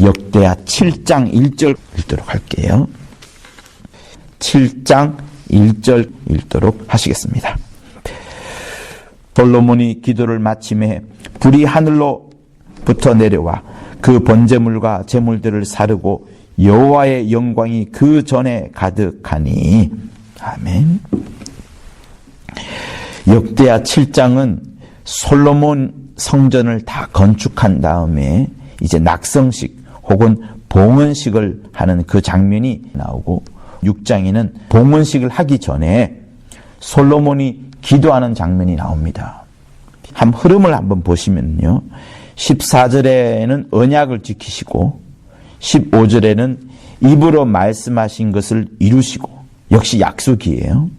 역대하 7장 1절 읽도록 할게요. 7장 1절 읽도록 하시겠습니다. 솔로몬이 기도를 마침에 불이 하늘로부터 내려와 그 번제물과 제물들을 사르고 여호와의 영광이 그 전에 가득하니. 아멘. 역대하 7장은 솔로몬 성전을 다 건축한 다음에 이제 낙성식 혹은 봉헌식을 하는 그 장면이 나오고, 6장에는 봉헌식을 하기 전에 솔로몬이 기도하는 장면이 나옵니다. 흐름을 한번 보시면요, 14절에는 언약을 지키시고 15절에는 입으로 말씀하신 것을 이루시고, 역시 약속이에요.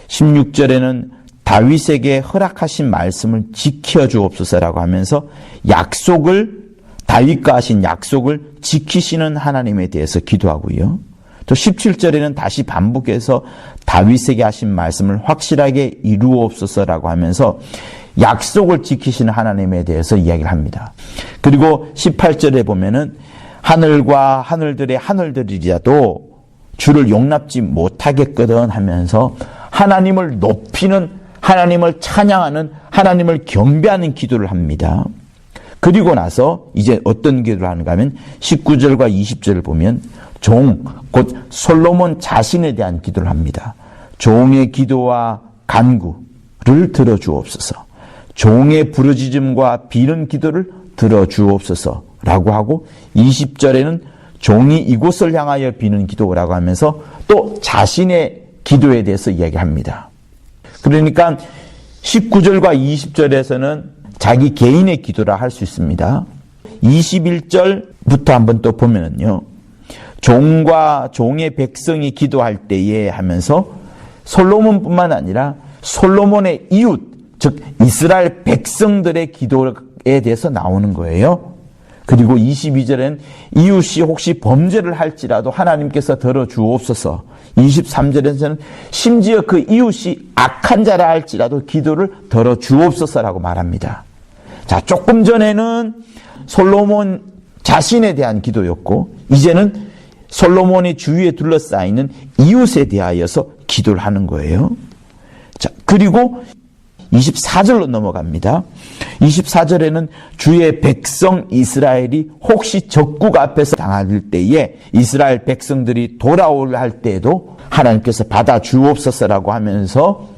16절에는 다윗에게 허락하신 말씀을 지켜주옵소서라고 하면서 다윗과 하신 약속을 지키시는 하나님에 대해서 기도하고요. 또 17절에는 다시 반복해서 다윗에게 하신 말씀을 확실하게 이루옵소서라고 하면서 약속을 지키시는 하나님에 대해서 이야기를 합니다. 그리고 18절에 보면은 하늘과 하늘들의 하늘들이라도 주를 용납지 못하겠거든 하면서 하나님을 높이는, 하나님을 찬양하는, 하나님을 경배하는 기도를 합니다. 그리고 나서 이제 어떤 기도를 하는가 하면 19절과 20절을 보면 곧 솔로몬 자신에 대한 기도를 합니다. 종의 기도와 간구를 들어주옵소서, 종의 부르짖음과 비는 기도를 들어주옵소서라고 하고, 20절에는 종이 이곳을 향하여 비는 기도라고 하면서 또 자신의 기도에 대해서 이야기합니다. 그러니까 19절과 20절에서는 자기 개인의 기도라 할 수 있습니다. 21절부터 한번 또 보면은요, 종과 종의 백성이 기도할 때에 하면서 솔로몬뿐만 아니라 솔로몬의 이웃, 즉 이스라엘 백성들의 기도에 대해서 나오는 거예요. 그리고 22절에는 이웃이 혹시 범죄를 할지라도 하나님께서 들어주옵소서. 23절에서는 심지어 그 이웃이 악한 자라 할지라도 기도를 들어주옵소서라고 말합니다. 자, 조금 전에는 솔로몬 자신에 대한 기도였고, 이제는 솔로몬의 주위에 둘러싸이는 이웃에 대하여서 기도를 하는 거예요. 자, 그리고 24절로 넘어갑니다. 24절에는 주의 백성 이스라엘이 혹시 적국 앞에서 당할 때에 이스라엘 백성들이 돌아올 할 때에도 하나님께서 받아 주옵소서라고 하면서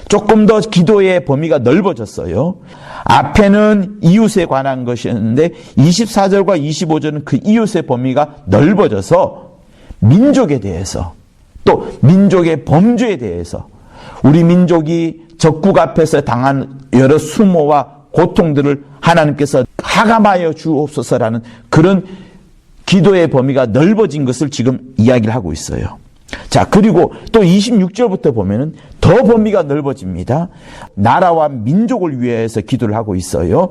조금 더 기도의 범위가 넓어졌어요. 앞에는 이웃에 관한 것이었는데 24절과 25절은 그 이웃의 범위가 넓어져서 민족에 대해서, 또 민족의 범죄에 대해서, 우리 민족이 적국 앞에서 당한 여러 수모와 고통들을 하나님께서 하감하여 주옵소서라는 그런 기도의 범위가 넓어진 것을 지금 이야기를 하고 있어요. 자, 그리고 또 26절부터 보면은 더 범위가 넓어집니다. 나라와 민족을 위해서 기도를 하고 있어요.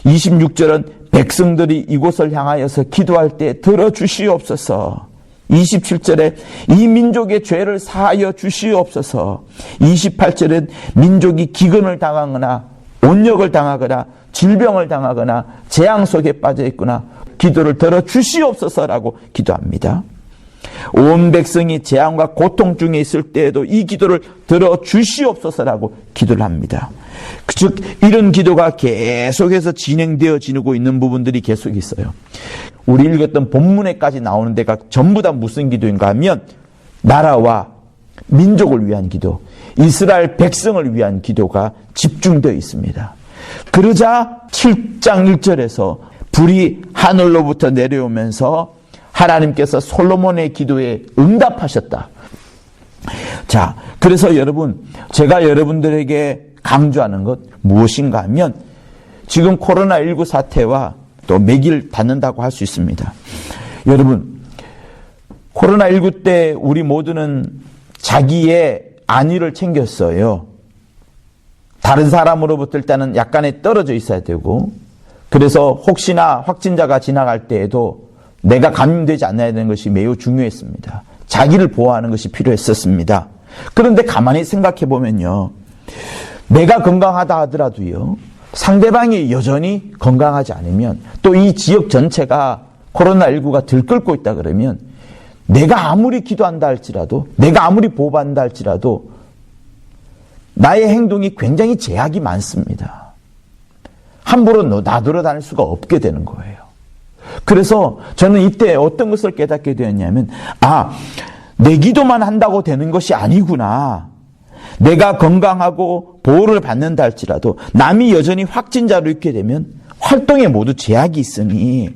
26절은 백성들이 이곳을 향하여서 기도할 때 들어주시옵소서. 27절에 이 민족의 죄를 사하여 주시옵소서. 28절엔 민족이 기근을 당하거나 온역을 당하거나 질병을 당하거나 재앙 속에 빠져 있거나 기도를 들어 주시옵소서라고 기도합니다. 온 백성이 재앙과 고통 중에 있을 때에도 이 기도를 들어 주시옵소서라고 기도를 합니다. 즉 이런 기도가 계속해서 진행되어지고 있는 부분들이 계속 있어요. 우리 읽었던 본문에까지 나오는 데가 전부 다 무슨 기도인가 하면 나라와 민족을 위한 기도, 이스라엘 백성을 위한 기도가 집중되어 있습니다. 그러자 7장 1절에서 불이 하늘로부터 내려오면서 하나님께서 솔로몬의 기도에 응답하셨다. 자, 그래서 여러분, 제가 여러분들에게 강조하는 것 무엇인가 하면 지금 코로나19 사태와 또 맥을 닿는다고 할 수 있습니다. 여러분, 코로나19 때 우리 모두는 자기의 안위를 챙겼어요. 다른 사람으로부터 일단은 약간의 떨어져 있어야 되고, 그래서 혹시나 확진자가 지나갈 때에도 내가 감염되지 않아야 되는 것이 매우 중요했습니다. 자기를 보호하는 것이 필요했었습니다. 그런데 가만히 생각해 보면요, 내가 건강하다 하더라도요, 상대방이 여전히 건강하지 않으면 또 이 지역 전체가 코로나19가 들끓고 있다 그러면 내가 아무리 기도한다 할지라도, 내가 아무리 보호한다 할지라도 나의 행동이 굉장히 제약이 많습니다. 함부로 놔두러 다닐 수가 없게 되는 거예요. 그래서 저는 이때 어떤 것을 깨닫게 되었냐면, 내 기도만 한다고 되는 것이 아니구나. 내가 건강하고 보호를 받는다 할지라도 남이 여전히 확진자로 있게 되면 활동에 모두 제약이 있으니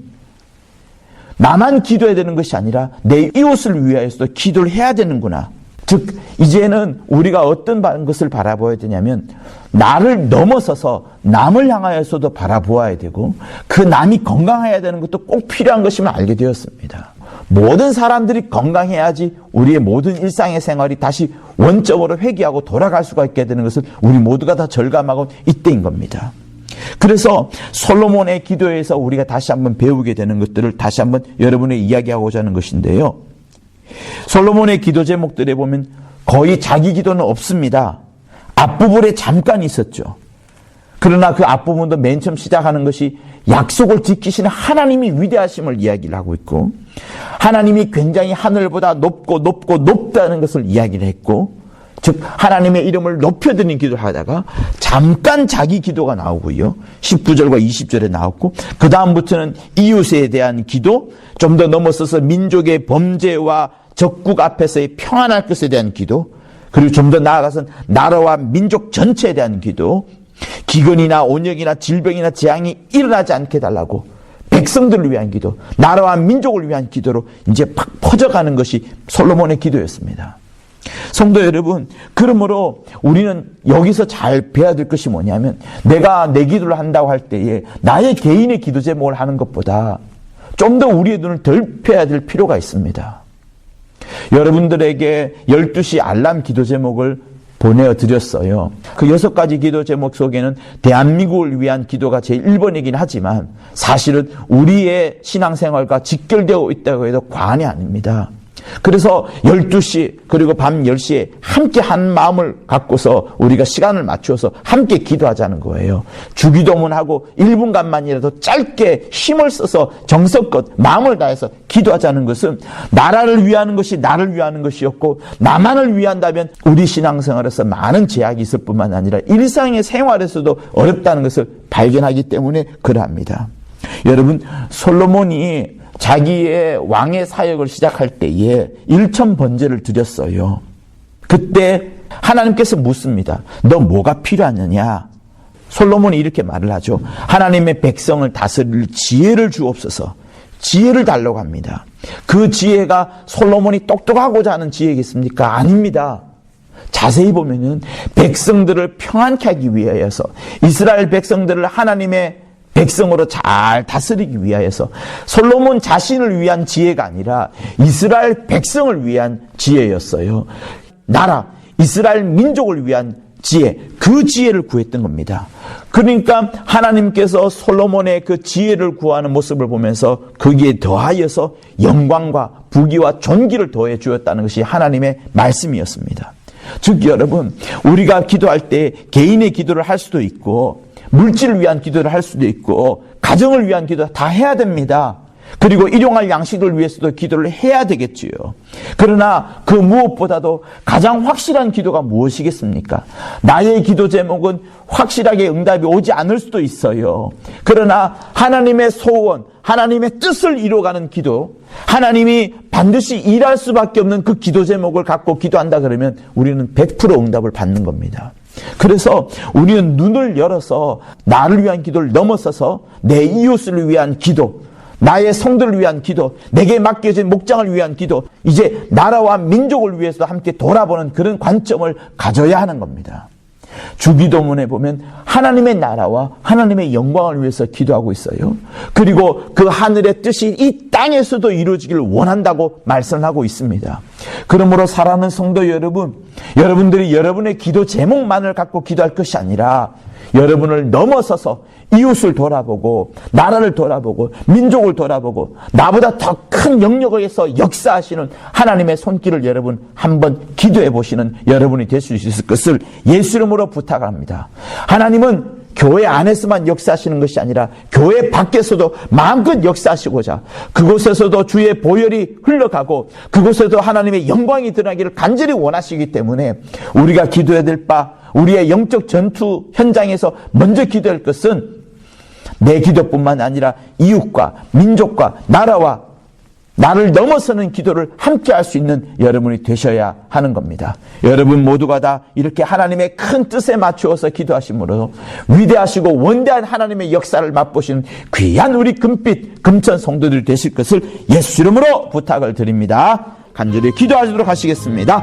나만 기도해야 되는 것이 아니라 내 이웃을 위하여서도 기도를 해야 되는구나. 즉 이제는 우리가 어떤 것을 바라보아야 되냐면 나를 넘어서서 남을 향하여서도 바라보아야 되고 그 남이 건강해야 되는 것도 꼭 필요한 것임을 알게 되었습니다. 모든 사람들이 건강해야지 우리의 모든 일상의 생활이 다시 원점으로 회귀하고 돌아갈 수가 있게 되는 것을 우리 모두가 다 절감하고 이때인 겁니다. 그래서 솔로몬의 기도에서 우리가 다시 한번 배우게 되는 것들을 다시 한번 여러분에 이야기하고자 하는 것인데요. 솔로몬의 기도 제목들에 보면 거의 자기 기도는 없습니다. 앞부분에 잠깐 있었죠. 그러나 그 앞부분도 맨 처음 시작하는 것이 약속을 지키시는 하나님이 위대하심을 이야기를 하고 있고 하나님이 굉장히 하늘보다 높고 높다는 것을 이야기를 했고 즉 하나님의 이름을 높여드리는 기도를 하다가 잠깐 자기 기도가 나오고요. 19절과 20절에 나왔고 그 다음부터는 이웃에 대한 기도, 좀 더 넘어서서 민족의 범죄와 적국 앞에서의 평안할 것에 대한 기도, 그리고 좀 더 나아가서는 나라와 민족 전체에 대한 기도, 기근이나 온역이나 질병이나 재앙이 일어나지 않게 달라고 백성들을 위한 기도, 나라와 민족을 위한 기도로 이제 팍 퍼져가는 것이 솔로몬의 기도였습니다. 성도 여러분, 그러므로 우리는 여기서 잘 배워야 될 것이 뭐냐면 내가 내 기도를 한다고 할 때에 나의 개인의 기도 제목을 하는 것보다 좀 더 우리의 눈을 덜 펴야 될 필요가 있습니다. 여러분들에게 12시 알람 기도 제목을 보내드렸어요. 그 6가지 기도 제목 속에는 대한민국을 위한 기도가 제일 1번이긴 하지만 사실은 우리의 신앙생활과 직결되어 있다고 해도 과언이 아닙니다. 그래서 12시 그리고 밤 10시에 함께 한 마음을 갖고서 우리가 시간을 맞추어서 함께 기도하자는 거예요. 주기도문하고 1분간만이라도 짧게 힘을 써서 정성껏 마음을 다해서 기도하자는 것은 나라를 위하는 것이 나를 위하는 것이었고 나만을 위한다면 우리 신앙생활에서 많은 제약이 있을 뿐만 아니라 일상의 생활에서도 어렵다는 것을 발견하기 때문에 그러합니다. 여러분, 솔로몬이 자기의 왕의 사역을 시작할 때에 1,000번제를 드렸어요. 그때 하나님께서 묻습니다. 너 뭐가 필요하느냐? 솔로몬이 이렇게 말을 하죠. 하나님의 백성을 다스릴 지혜를 주옵소서. 지혜를 달라고 합니다. 그 지혜가 솔로몬이 똑똑하고자 하는 지혜겠습니까? 아닙니다. 자세히 보면은 백성들을 평안케 하기 위하여서 이스라엘 백성들을 하나님의 백성으로 잘 다스리기 위하여서 솔로몬 자신을 위한 지혜가 아니라 이스라엘 백성을 위한 지혜였어요. 나라, 이스라엘 민족을 위한 지혜, 그 지혜를 구했던 겁니다. 그러니까 하나님께서 솔로몬의 그 지혜를 구하는 모습을 보면서 거기에 더하여서 영광과 부귀와 존귀를 더해 주었다는 것이 하나님의 말씀이었습니다. 즉 여러분, 우리가 기도할 때 개인의 기도를 할 수도 있고 물질을 위한 기도를 할 수도 있고 가정을 위한 기도 다 해야 됩니다. 그리고 일용할 양식을 위해서도 기도를 해야 되겠지요. 그러나 그 무엇보다도 가장 확실한 기도가 무엇이겠습니까? 나의 기도 제목은 확실하게 응답이 오지 않을 수도 있어요. 그러나 하나님의 소원, 하나님의 뜻을 이루어가는 기도, 하나님이 반드시 일할 수밖에 없는 그 기도 제목을 갖고 기도한다 그러면 우리는 100% 응답을 받는 겁니다. 그래서 우리는 눈을 열어서 나를 위한 기도를 넘어서서 내 이웃을 위한 기도, 나의 성들을 위한 기도, 내게 맡겨진 목장을 위한 기도, 이제 나라와 민족을 위해서 함께 돌아보는 그런 관점을 가져야 하는 겁니다. 주기도문에 보면 하나님의 나라와 하나님의 영광을 위해서 기도하고 있어요. 그리고 그 하늘의 뜻이 이 땅에서도 이루어지기를 원한다고 말씀하고 있습니다. 그러므로 사랑하는 성도 여러분, 여러분들이 여러분의 기도 제목만을 갖고 기도할 것이 아니라 여러분을 넘어서서 이웃을 돌아보고 나라를 돌아보고 민족을 돌아보고 나보다 더 큰 영역에서 역사하시는 하나님의 손길을 여러분 한번 기도해 보시는 여러분이 될 수 있을 것을 예수 이름으로 부탁합니다. 하나님은 교회 안에서만 역사하시는 것이 아니라 교회 밖에서도 마음껏 역사하시고자 그곳에서도 주의 보혈이 흘러가고 그곳에도 하나님의 영광이 드러나기를 간절히 원하시기 때문에 우리가 기도해야 될 바, 우리의 영적 전투 현장에서 먼저 기도할 것은 내 기도뿐만 아니라 이웃과 민족과 나라와 나를 넘어서는 기도를 함께 할 수 있는 여러분이 되셔야 하는 겁니다. 여러분 모두가 다 이렇게 하나님의 큰 뜻에 맞추어서 기도하심으로 위대하시고 원대한 하나님의 역사를 맛보시는 귀한 우리 금빛 금천 성도들 되실 것을 예수 이름으로 부탁을 드립니다. 간절히 기도하시도록 하시겠습니다.